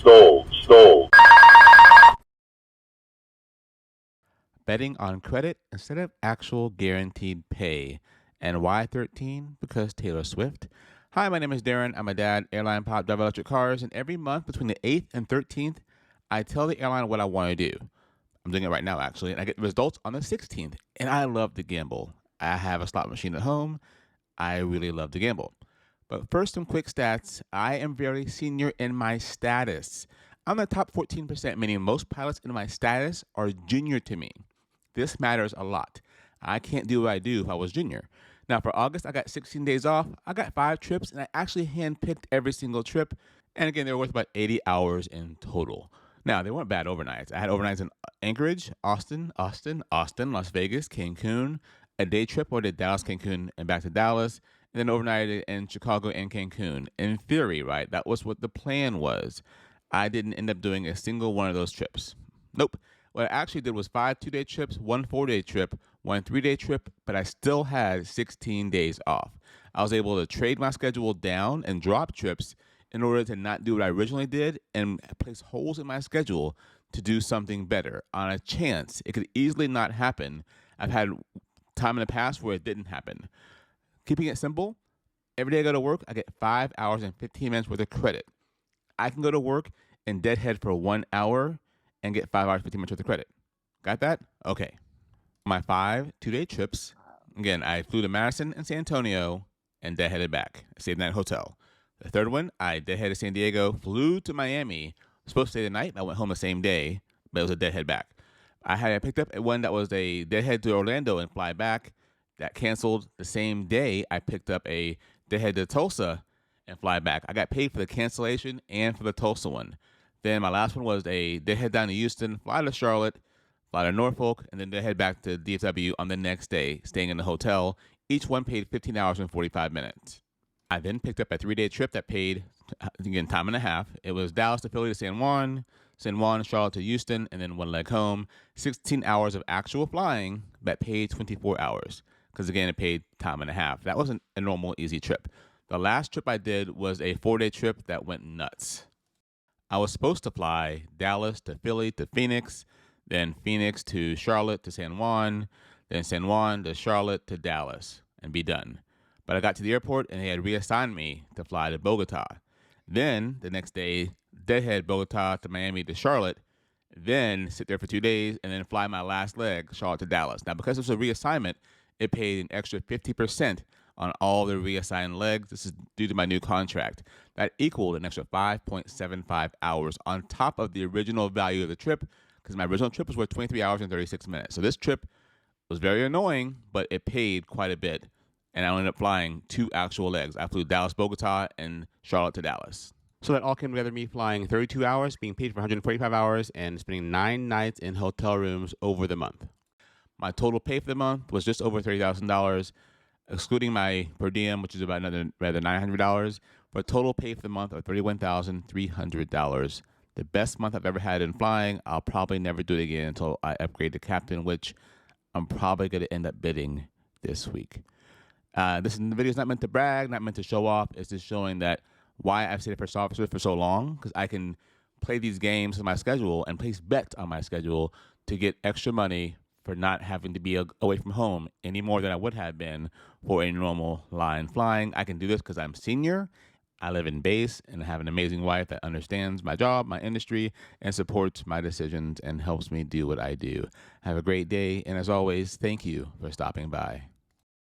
Stole. Betting on credit instead of actual guaranteed pay. And why 13? Because Taylor Swift. Hi, my name is Darren. I'm a dad, airline pilot, drive electric cars, and every month between the 8th and 13th, I tell the airline what I want to do. I'm doing it right now, actually, and I get the results on the 16th. And I love to gamble. I have a slot machine at home. I really love to gamble. But first, some quick stats. I am very senior in my status. I'm the top 14%, meaning most pilots in my status are junior to me. This matters a lot. I can't do what I do if I was junior. Now, for August, I got 16 days off. I got 5 trips, and I actually handpicked every single trip. And again, they were worth about 80 hours in total. Now, they weren't bad overnights. I had overnights in Anchorage, Austin, Las Vegas, Cancun, a day trip where I did Dallas, Cancun, and back to Dallas, and then overnighted in Chicago and Cancun. In theory, right, that was what the plan was. I didn't end up doing a single one of those trips. Nope. What I actually did was 5 2-day trips, 1 4-day trip, 1 3-day trip, but I still had 16 days off. I was able to trade my schedule down and drop trips in order to not do what I originally did and place holes in my schedule to do something better on a chance it could easily not happen. I've had time in the past where it didn't happen. Keeping it simple, every day I go to work, I get 5 hours and 15 minutes worth of credit. I can go to work and deadhead for 1 hour and get 5 hours, 15 minutes worth of credit. Got that? Okay. My 5 2-day trips, again, I flew to Madison and San Antonio and deadheaded back. I stayed in that hotel. The third one, I deadheaded San Diego, flew to Miami, was supposed to stay the night, I went home the same day, but it was a deadhead back. I picked up one that was a deadhead to Orlando and fly back. That canceled the same day. I picked up a deadhead to Tulsa and fly back. I got paid for the cancellation and for the Tulsa one. Then my last one was they head down to Houston, fly to Charlotte, fly to Norfolk, and then they head back to DFW on the next day, staying in the hotel. Each one paid 15 hours and 45 minutes. I then picked up a 3-day trip that paid, again, time and a half. It was Dallas to Philly to San Juan, Charlotte to Houston, and then one leg home. 16 hours of actual flying that paid 24 hours because, again, it paid time and a half. That wasn't a normal, easy trip. The last trip I did was a 4-day trip that went nuts. I was supposed to fly Dallas to Philly to Phoenix, then Phoenix to Charlotte to San Juan, then San Juan to Charlotte to Dallas, and be done. But I got to the airport and they had reassigned me to fly to Bogota. Then the next day, deadhead Bogota to Miami to Charlotte, then sit there for 2 days and then fly my last leg, Charlotte to Dallas. Now, because it was a reassignment, it paid an extra 50% on all the reassigned legs. This is due to my new contract. That equaled an extra 5.75 hours on top of the original value of the trip, because my original trip was worth 23 hours and 36 minutes. So this trip was very annoying, but it paid quite a bit. And I ended up flying 2 actual legs. I flew Dallas, Bogota, and Charlotte to Dallas. So that all came together, me flying 32 hours, being paid for 145 hours, and spending 9 nights in hotel rooms over the month. My total pay for the month was just over $30,000, excluding my per diem, which is about another rather $900, for a total pay for the month of $31,300. The best month I've ever had in flying. I'll probably never do it again until I upgrade to captain, which I'm probably going to end up bidding this week. This video is not meant to brag, not meant to show off. It's just showing that why I've stayed a first officer for so long, because I can play these games on my schedule and place bets on my schedule to get extra money for not having to be away from home any more than I would have been for a normal line flying. I can do this because I'm senior, I live in base, and I have an amazing wife that understands my job, my industry, and supports my decisions and helps me do what I do. Have a great day, and as always, thank you for stopping by.